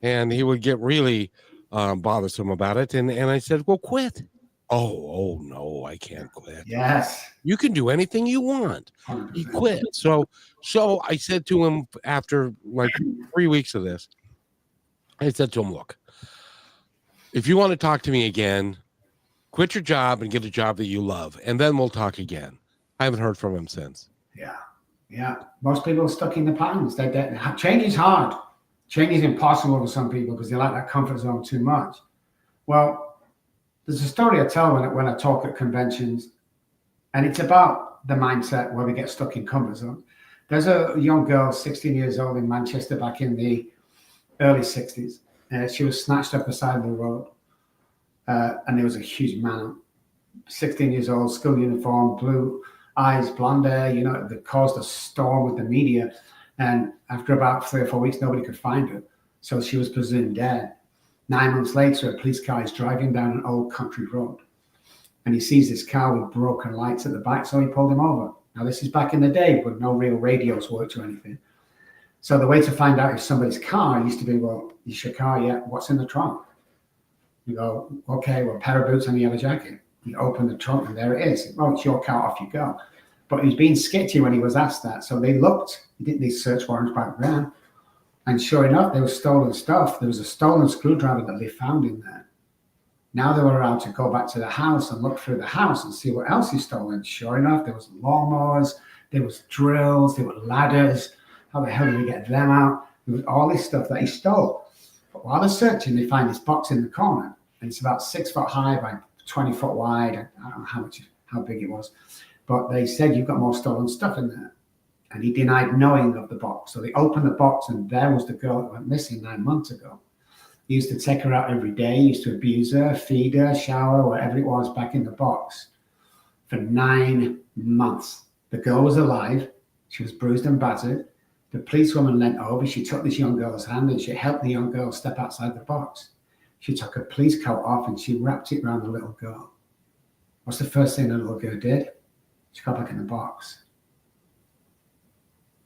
And he would get really bothersome about it. And I said, well, quit. Oh, no, I can't quit. Yes. You can do anything you want. 100%. He quit. So I said to him after like 3 weeks of this, I said to him, look, if you want to talk to me again, quit your job and get a job that you love, and then we'll talk again. I haven't heard from him since. Yeah. Most people are stuck in the patterns. Change is hard. Change is impossible for some people because they like that comfort zone too much. Well, there's a story I tell when I talk at conventions, and it's about the mindset where we get stuck in comfort zone. There's a young girl, 16 years old in Manchester back in the early 60s. She was snatched up the side of the road, and there was a huge man, 16 years old, school uniform, blue eyes, blonde hair, that caused a storm with the media. And after about 3 or 4 weeks, nobody could find her. So she was presumed dead. 9 months later, a police car is driving down an old country road. And he sees this car with broken lights at the back, so he pulled him over. Now, this is back in the day when no real radios worked or anything. So the way to find out if somebody's car used to be, well, is your car yet? What's in the trunk? You go, okay, well, a pair of boots and a yellow jacket. You open the trunk and there it is. Oh, it's your car, off you go. But he was being sketchy when he was asked that. So they looked, he didn't need search warrants back then. And sure enough, there was stolen stuff. There was a stolen screwdriver that they found in there. Now they were allowed to go back to the house and look through the house and see what else he stolen. Sure enough, there was lawnmowers, there was drills, there were ladders. How the hell did he get them out? There was all this stuff that he stole. But while they're searching, they find this box in the corner. And it's about 6 foot high by 20 foot wide. I don't know how big it was. But they said, you've got more stolen stuff in there. And he denied knowing of the box. So they opened the box and there was the girl that went missing 9 months ago. He used to take her out every day. He used to abuse her, feed her, shower, whatever it was, back in the box for 9 months. The girl was alive. She was bruised and battered. The policewoman leant over. She took this young girl's hand and she helped the young girl step outside the box. She took her police coat off and she wrapped it around the little girl. What's the first thing the little girl did? She got back in the box.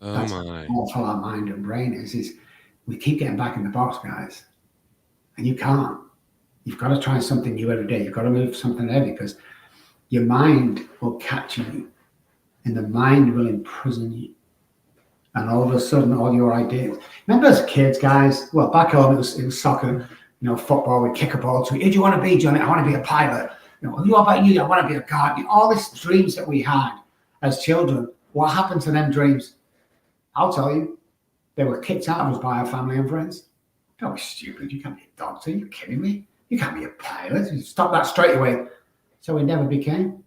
Oh, that's my. how awful our mind and brain is we keep getting back in the box, guys. And you can't. You've got to try something new every day. You've got to move something heavy because your mind will capture you and the mind will imprison you. And all of a sudden, all your ideas. Remember as kids, guys? Well, back home, it was soccer, football. We kick a ball to you. Who do you want to be, Johnny? I want to be a pilot. Who about you? I want to be a guard. All these dreams that we had as children. What happened to them dreams? I'll tell you. They were kicked out of us by our family and friends. Don't be stupid. You can't be a doctor. You're kidding me. You can't be a pilot. You stop that straight away. So we never became.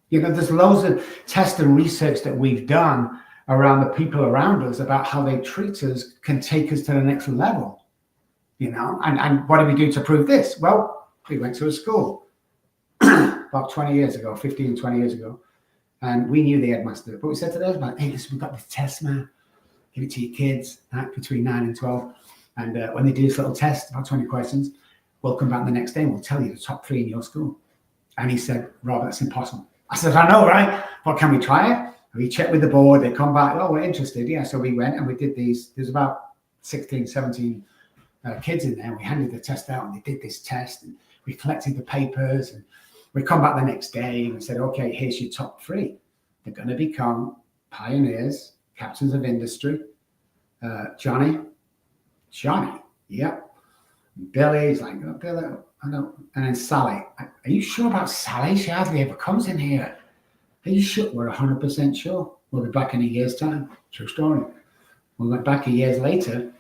There's loads of tests and research that we've done around the people around us about how they treat us can take us to the next level. And what do we do to prove this? Well, we went to a school about 20 years ago, 20 years ago. And we knew the headmaster. But we said to those, hey, listen, we've got this test, man. Give it to your kids between 9 and 12. And when they do this little test, about 20 questions, we'll come back the next day and we'll tell you the top 3 in your school. And he said, Rob, that's impossible. I said, I know, right? But can we try it? And we checked with the board. They come back, oh, we're interested. Yeah, so we went and we did these. There's about 16, 17 kids in there. We handed the test out and they did this test. And we collected the papers. And we come back the next day and we said, okay, here's your top 3. They're going to become pioneers, captains of industry. Johnny, yep. Billy's like, oh, Billy, I know. And then Sally, are you sure about Sally? She hardly ever comes in here. Are you sure? We're 100% sure. We'll be back in a year's time. True story. We went back a year later.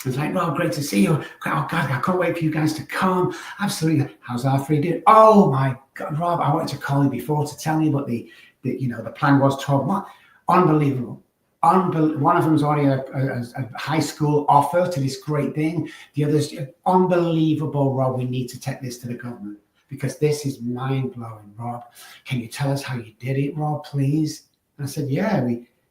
It's like, well, great to see you. Oh, God, I can't wait for you guys to come. Absolutely. How's our 3 doing? Oh, my God, Rob, I wanted to call you before to tell you, but the plan was 12 months. Unbelievable. One of them's already a high school offer to this great thing. The other's unbelievable, Rob. We need to take this to the government because this is mind-blowing, Rob. Can you tell us how you did it, Rob, please? And I said, yeah,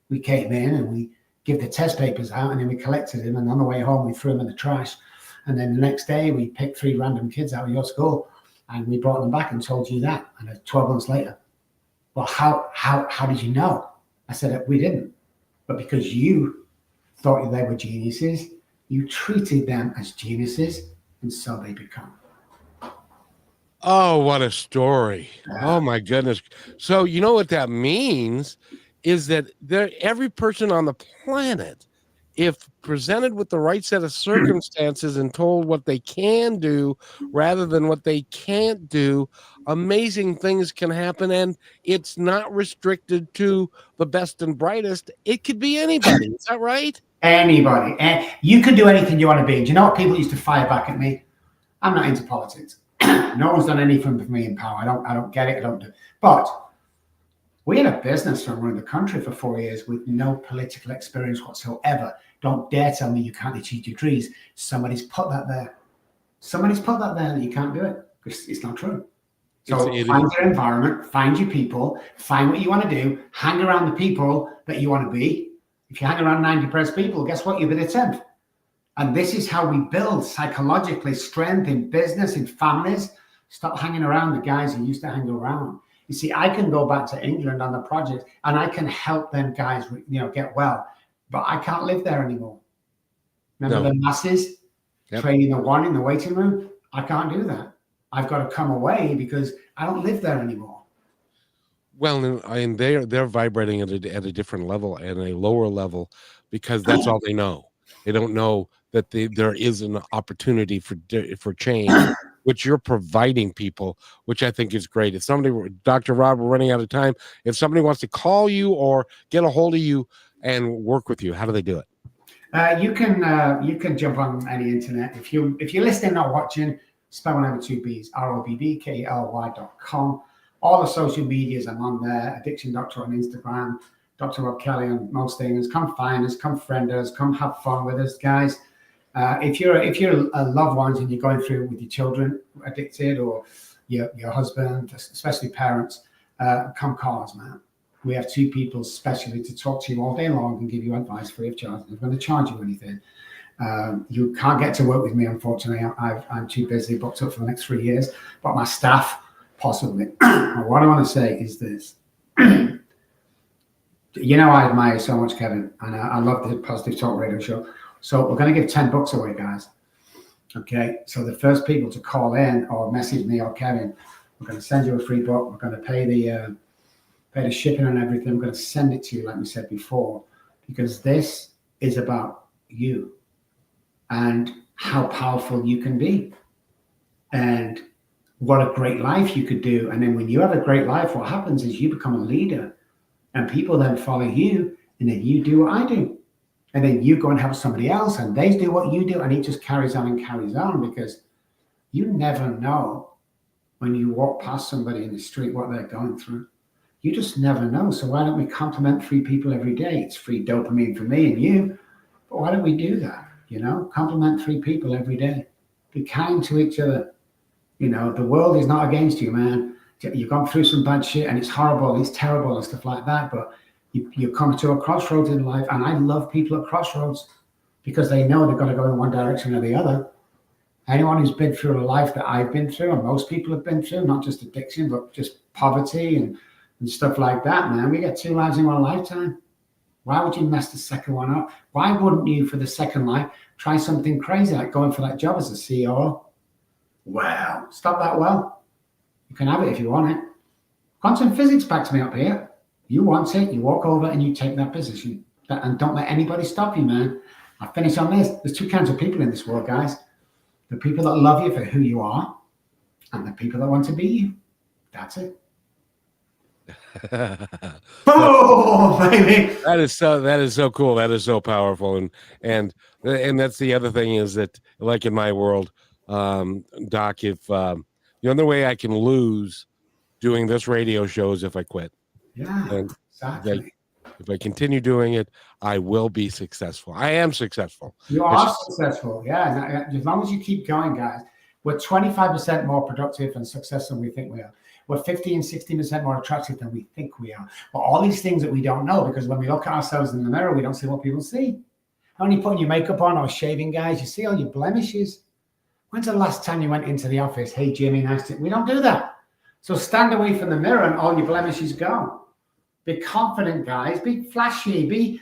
we came in and we give the test papers out and then we collected them. And on the way home, we threw them in the trash. And then the next day, we picked 3 random kids out of your school and we brought them back and told you that. And 12 months later, well, how did you know? I said, we didn't. But because you thought they were geniuses, you treated them as geniuses, and so they become. Oh, what a story. Oh, my goodness. So you know what that means is that every person on the planet if presented with the right set of circumstances and told what they can do rather than what they can't do, amazing things can happen. And it's not restricted to the best and brightest. It could be anybody. Is that right? Anybody. And you can do anything you want to be. Do you know what people used to fire back at me? I'm not into politics. No one's done anything with me in power. I don't get it. I don't do. But we had a business from running the country for 4 years with no political experience whatsoever. Don't dare tell me you can't achieve your dreams. Somebody's put that there. Somebody's put that there that you can't do it. It's not true. So find your environment, find your people, find what you want to do, hang around the people that you want to be. If you hang around 90 depressed people, guess what? You'll be the 10th. And this is how we build psychologically strength in business, in families. Stop hanging around the guys who used to hang around. You see, I can go back to England on the project and I can help them guys, get well, but I can't live there anymore. Remember the masses training the one in the waiting room? I can't do that. I've got to come away because I don't live there anymore. Well, and they're vibrating at a different level and a lower level because that's all they know. They don't know that there is an opportunity for change, which you're providing people, which I think is great. If somebody, Dr. Robb, we're running out of time. If somebody wants to call you or get a hold of you and work with you, how do they do it? You can jump on any internet. If you're listening or watching, spell one over 2 B's, robbkelly.com. All the social medias, I'm on there. Addiction Doctor on Instagram, Dr. Robb Kelly on most things. Come find us, come friend us, come have fun with us, guys. If you're loved ones and you're going through with your children addicted or your husband, especially parents, come call us, man. We have 2 people specially to talk to you all day long and give you advice free of charge. We're going to charge you anything. You can't get to work with me, unfortunately. I'm too busy, booked up for the next 3 years. But my staff, possibly. What I want to say is this. I admire you so much, Kevin, and I love the Positive Talk radio show. So we're going to give 10 books away, guys. Okay, so the first people to call in or message me or Kevin, we're going to send you a free book. We're going to pay the shipping and everything. We're going to send it to you, like we said before, because this is about you and how powerful you can be and what a great life you could do. And then when you have a great life, what happens is you become a leader and people then follow you, and then you do what I do. And then you go and help somebody else and they do what you do, and it just carries on and carries on, because you never know when you walk past somebody in the street what they're going through. You just never know. So why don't we compliment 3 people every day? It's free dopamine for me and you. But why don't we do that? Compliment 3 people every day. Be kind to each other. The world is not against you, man. You've gone through some bad shit and it's horrible, it's terrible and stuff like that. But you come to a crossroads in life, and I love people at crossroads because they know they've got to go in one direction or the other. Anyone who's been through a life that I've been through, and most people have been through, not just addiction, but just poverty and stuff like that, man. We get 2 lives in one lifetime. Why would you mess the second one up? Why wouldn't you, for the second life, try something crazy like going for that job as a CEO? Wow, stop that well. You can have it if you want it. Quantum physics backs me up here. You want it, you walk over and you take that position. And don't let anybody stop you, man. I'll finish on this. There's 2 kinds of people in this world, guys. The people that love you for who you are, and the people that want to be you. That's it. Oh, baby. That is so cool. That is so powerful. And that's the other thing is that, like in my world, Doc, if the only way I can lose doing this radio show is if I quit. Yeah, and exactly. If I continue doing it, I will be successful. I am successful. You are successful. Yeah. As long as you keep going, guys, we're 25% more productive and successful than we think we are. We're 50 and 60% more attractive than we think we are. But all these things that we don't know, because when we look at ourselves in the mirror, we don't see what people see. When you're putting your makeup on or shaving, guys, you see all your blemishes. When's the last time you went into the office? Hey, Jimmy, nice to... We don't do that. So stand away from the mirror and all your blemishes go. Be confident, guys. Be flashy. Be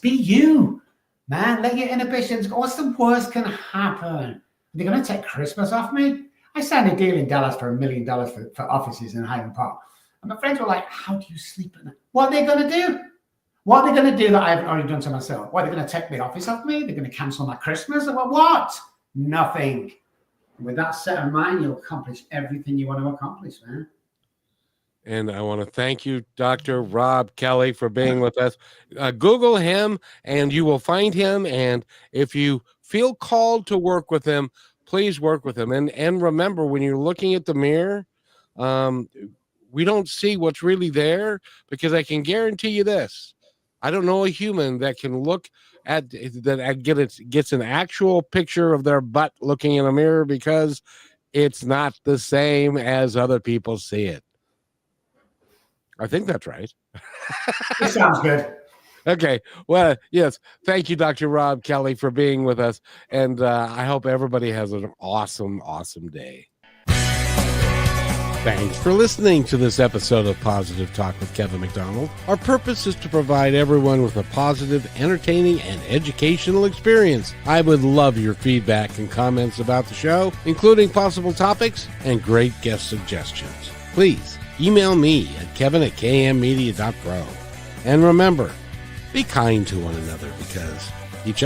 you, man. Let your inhibitions go. What's the worst can happen? They're going to take Christmas off me? I signed a deal in Dallas for $1 million for offices in Highland Park. And my friends were like, how do you sleep at night? What are they going to do? What are they going to do that I haven't already done to myself? What, are they going to take the office off me? They're going to cancel my Christmas? Or what? Nothing. With that set of mind, you'll accomplish everything you want to accomplish, man. And I want to thank you, Dr. Robb Kelly, for being with us. Google him and you will find him. And if you feel called to work with him, please work with him. And remember, when you're looking at the mirror, we don't see what's really there, because I can guarantee you this. I don't know a human that can look at that gets an actual picture of their butt looking in a mirror, because it's not the same as other people see it. I think that's right. It sounds good. Okay. Well, yes. Thank you, Dr. Robb Kelly, for being with us. And I hope everybody has an awesome, awesome day. Thanks for listening to this episode of Positive Talk with Kevin McDonald. Our purpose is to provide everyone with a positive, entertaining, and educational experience. I would love your feedback and comments about the show, including possible topics and great guest suggestions. Please email me at kevin@kmmedia.pro. And remember, be kind to one another, because each other